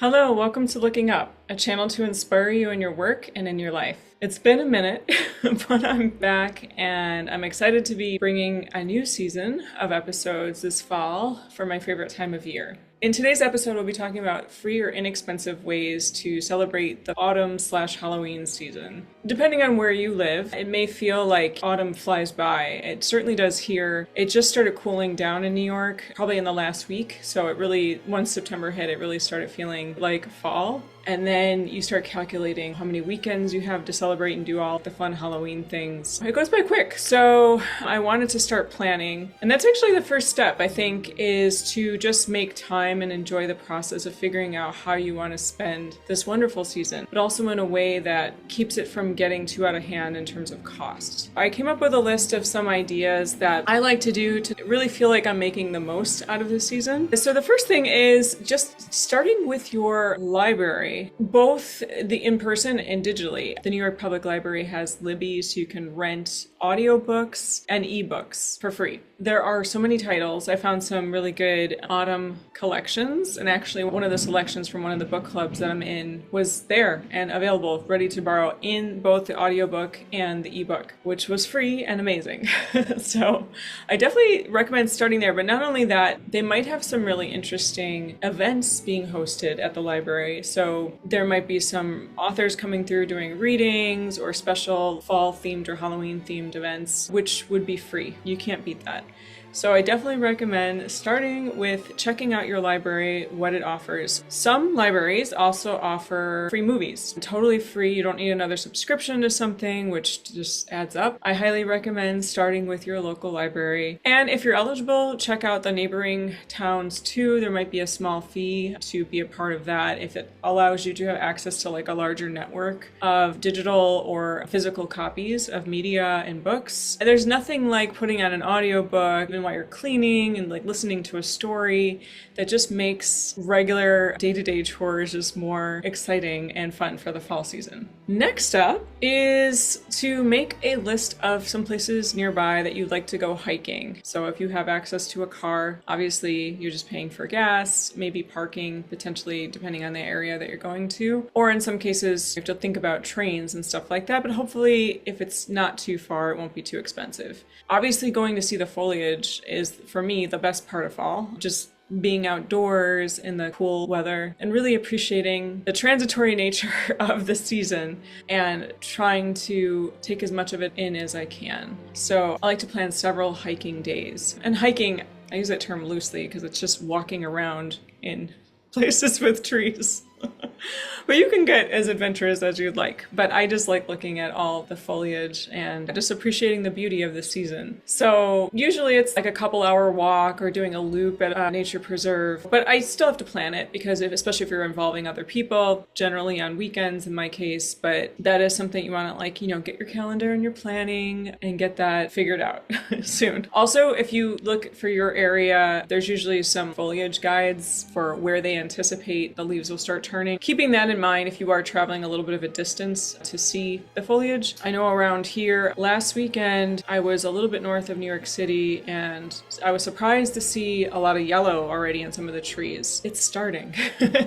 Hello, welcome to Looking Up, a channel to inspire you in your work and in your life. It's been a minute, but I'm back and I'm excited to be bringing a new season of episodes this fall for my favorite time of year. In today's episode, we'll be talking about free or inexpensive ways to celebrate the autumn/Halloween season. Depending on where you live, it may feel like autumn flies by. It certainly does here. It just started cooling down in New York, probably in the last week. So it really, once September hit, it really started feeling like fall. And then you start calculating how many weekends you have to celebrate and do all the fun Halloween things. It goes by quick. So I wanted to start planning. And that's actually the first step, I think, is to just make time and enjoy the process of figuring out how you want to spend this wonderful season, but also in a way that keeps it from getting too out of hand in terms of cost. I came up with a list of some ideas that I like to do to really feel like I'm making the most out of the season. So the first thing is just starting with your library, both the in-person and digitally. The New York Public Library has Libby, so you can rent audiobooks and ebooks for free. There are so many titles. I found some really good autumn collections, and actually one of the selections from one of the book clubs that I'm in was there and available, ready to borrow in both the audiobook and the ebook, which was free and amazing. So I definitely recommend starting there, but not only that, they might have some really interesting events being hosted at the library. So there might be some authors coming through doing readings or special fall themed or Halloween themed events, which would be free. You can't beat that. So I definitely recommend starting with checking out your library, what it offers. Some libraries also offer free movies, totally free. You don't need another subscription to something, which just adds up. I highly recommend starting with your local library. And if you're eligible, check out the neighboring towns too. There might be a small fee to be a part of that if it allows you to have access to like a larger network of digital or physical copies of media and books. There's nothing like putting out an audiobook while you're cleaning and like listening to a story that just makes regular day-to-day chores just more exciting and fun for the fall season. Next up is to make a list of some places nearby that you'd like to go hiking. So if you have access to a car, obviously you're just paying for gas, maybe parking, potentially depending on the area that you're going to, or in some cases you have to think about trains and stuff like that, but hopefully if it's not too far, it won't be too expensive. Obviously going to see the foliage is, for me, the best part of fall. Just being outdoors in the cool weather and really appreciating the transitory nature of the season and trying to take as much of it in as I can. So I like to plan several hiking days. And hiking, I use that term loosely because it's just walking around in places with trees. But you can get as adventurous as you'd like. But I just like looking at all the foliage and just appreciating the beauty of the season. So usually it's like a couple hour walk or doing a loop at a nature preserve. But I still have to plan it because especially if you're involving other people, generally on weekends in my case, but that is something you want to get your calendar and your planning and get that figured out soon. Also, if you look for your area, there's usually some foliage guides for where they anticipate the leaves will start turning. Keeping that in mind if you are traveling a little bit of a distance to see the foliage. I know around here last weekend I was a little bit north of New York City and I was surprised to see a lot of yellow already in some of the trees. It's starting.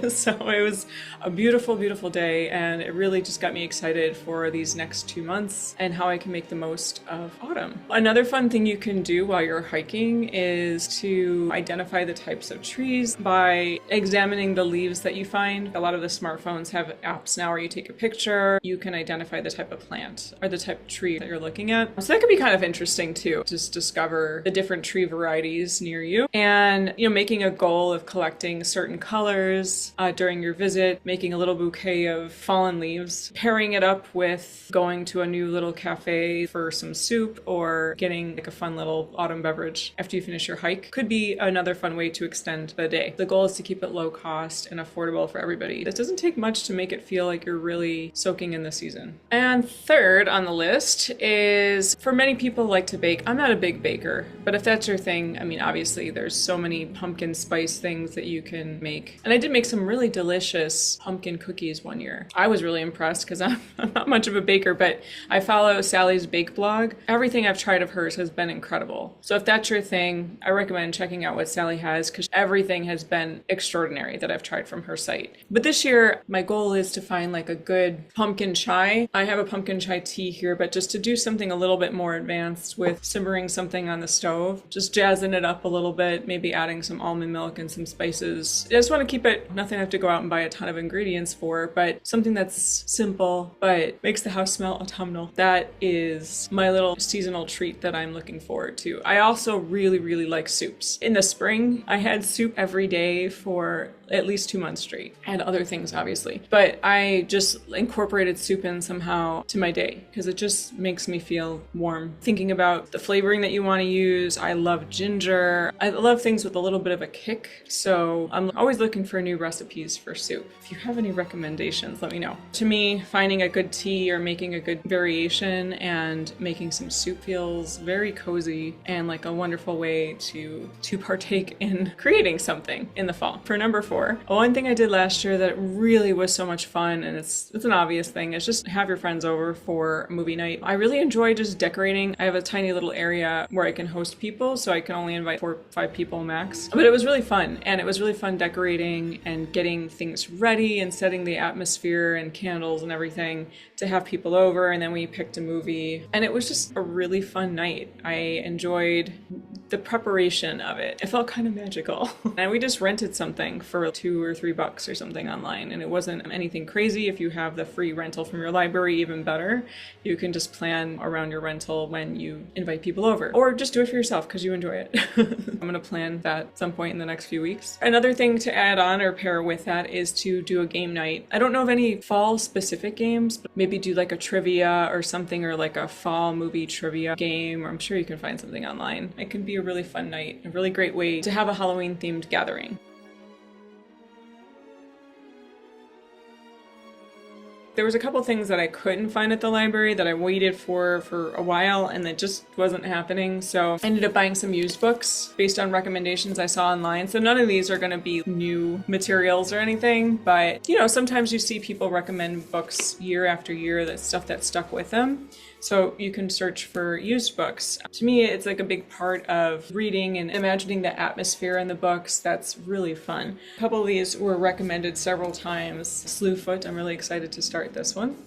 So it was a beautiful, beautiful day and it really just got me excited for these next 2 months and how I can make the most of autumn. Another fun thing you can do while you're hiking is to identify the types of trees by examining the leaves that you find. A lot of the smartphones have apps now where you take a picture, you can identify the type of plant or the type of tree that you're looking at. So that could be kind of interesting too, just discover the different tree varieties near you and, making a goal of collecting certain colors during your visit, making a little bouquet of fallen leaves, pairing it up with going to a new little cafe for some soup or getting like a fun little autumn beverage after you finish your hike could be another fun way to extend the day. The goal is to keep it low cost and affordable for everybody. It's doesn't take much to make it feel like you're really soaking in the season. And third on the list is, for many people like to bake. I'm not a big baker, but if that's your thing, I mean, obviously there's so many pumpkin spice things that you can make. And I did make some really delicious pumpkin cookies one year. I was really impressed because I'm not much of a baker, but I follow Sally's Bake blog. Everything I've tried of hers has been incredible. So if that's your thing, I recommend checking out what Sally has because everything has been extraordinary that I've tried from her site. But this year, my goal is to find like a good pumpkin chai. I have a pumpkin chai tea here, but just to do something a little bit more advanced with simmering something on the stove, just jazzing it up a little bit, maybe adding some almond milk and some spices. I just want to keep it nothing I have to go out and buy a ton of ingredients for, but something that's simple but makes the house smell autumnal. That is my little seasonal treat that I'm looking forward to. I also really, really like soups. In the spring, I had soup every day for at least 2 months straight, and other things obviously. But I just incorporated soup in somehow to my day because it just makes me feel warm. Thinking about the flavoring that you want to use, I love ginger. I love things with a little bit of a kick, so I'm always looking for new recipes for soup. If you have any recommendations, let me know. To me, finding a good tea or making a good variation and making some soup feels very cozy and like a wonderful way to partake in creating something in the fall. For number 4, one thing I did last year that really was so much fun, and it's an obvious thing, is just have your friends over for movie night. I really enjoy just decorating. I have a tiny little area where I can host people, so I can only invite 4 or 5 people max. But it was really fun, and it was really fun decorating and getting things ready and setting the atmosphere and candles and everything to have people over, and then we picked a movie, and it was just a really fun night. I enjoyed the preparation of it. It felt kind of magical. And we just rented something for $2 or $3 or something online, and it wasn't anything crazy. If you have the free rental from your library, even better. You can just plan around your rental when you invite people over, or just do it for yourself because you enjoy it. I'm gonna plan that at some point in the next few weeks. Another thing to add on or pair with that is to do a game night. I don't know of any fall specific games, but maybe do like a trivia or something, or like a fall movie trivia game, or I'm sure you can find something online. It can be a really fun night, a really great way to have a Halloween themed gathering. There was a couple things that I couldn't find at the library that I waited for a while, and that just wasn't happening. So I ended up buying some used books based on recommendations I saw online. So none of these are going to be new materials or anything, but you know, sometimes you see people recommend books year after year, that stuff that stuck with them. So you can search for used books. To me, it's like a big part of reading and imagining the atmosphere in the books. That's really fun. A couple of these were recommended several times. Slewfoot, I'm really excited to start this one.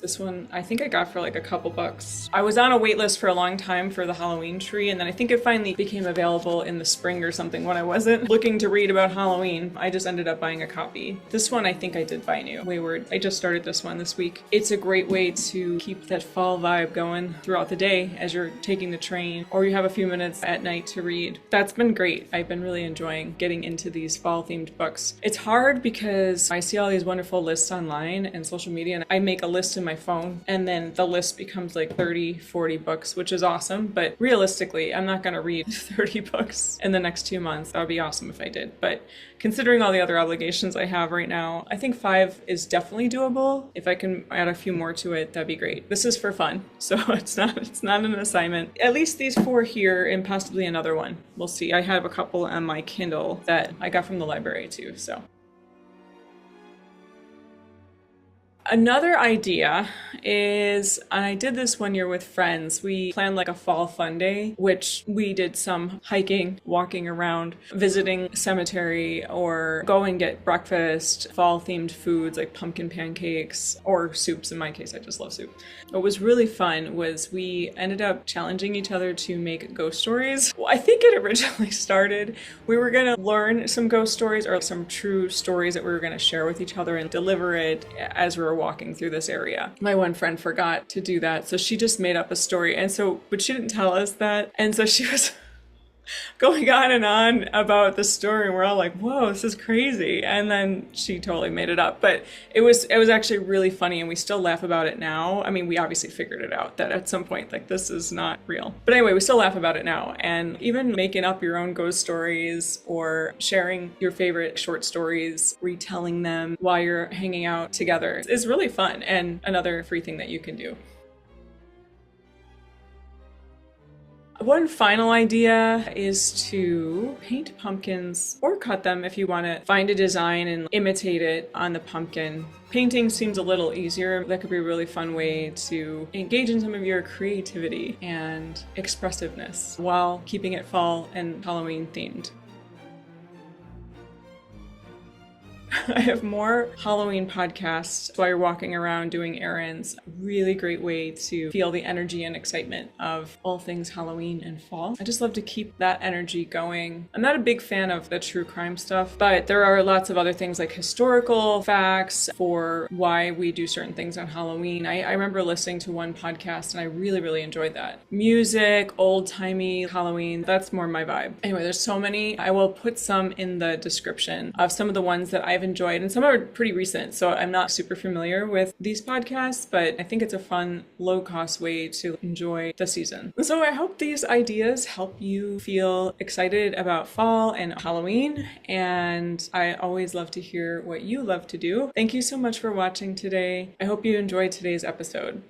This one I think I got for like a couple bucks. I was on a wait list for a long time for the Halloween tree, and then I think it finally became available in the spring or something when I wasn't looking to read about Halloween. I just ended up buying a copy. This one I think I did buy new. Wayward. I just started this one this week. It's a great way to keep that fall vibe going throughout the day as you're taking the train, or you have a few minutes at night to read. That's been great. I've been really enjoying getting into these fall themed books. It's hard because I see all these wonderful lists online and social media, and I make a list in my phone, and then the list becomes like 30, 40 books, which is awesome. But realistically, I'm not going to read 30 books in the next 2 months. That would be awesome if I did. But considering all the other obligations I have right now, I think 5 is definitely doable. If I can add a few more to it, that'd be great. This is for fun, so it's not an assignment. At least these 4 here, and possibly another one. We'll see. I have a couple on my Kindle that I got from the library too, so. Another idea is, I did this one year with friends. We planned like a fall fun day, which we did some hiking, walking around, visiting cemetery, or go and get breakfast, fall themed foods like pumpkin pancakes or soups. In my case, I just love soup. What was really fun was we ended up challenging each other to make ghost stories. Well, I think it originally started, we were going to learn some ghost stories or some true stories that we were going to share with each other and deliver it as we were walking through this area. My one friend forgot to do that, so she just made up a story, but she didn't tell us that, and so she was going on and on about the story, and we're all like, whoa, this is crazy. And then she totally made it up. But it was actually really funny, and we still laugh about it now. I mean, we obviously figured it out that at some point, like, this is not real. But anyway, we still laugh about it now. And even making up your own ghost stories or sharing your favorite short stories, retelling them while you're hanging out together is really fun, and another free thing that you can do. One final idea is to paint pumpkins or cut them if you want to find a design and imitate it on the pumpkin. Painting seems a little easier. That could be a really fun way to engage in some of your creativity and expressiveness while keeping it fall and Halloween themed. I have more Halloween podcasts while you're walking around doing errands. A really great way to feel the energy and excitement of all things Halloween and fall. I just love to keep that energy going. I'm not a big fan of the true crime stuff, but there are lots of other things like historical facts for why we do certain things on Halloween. I remember listening to one podcast and I really, really enjoyed that. Music, old-timey Halloween, that's more my vibe. Anyway, there's so many. I will put some in the description of some of the ones that I've enjoyed, and some are pretty recent, so I'm not super familiar with these podcasts, but I think it's a fun, low-cost way to enjoy the season. So I hope these ideas help you feel excited about fall and Halloween, and I always love to hear what you love to do. Thank you so much for watching today. I hope you enjoyed today's episode.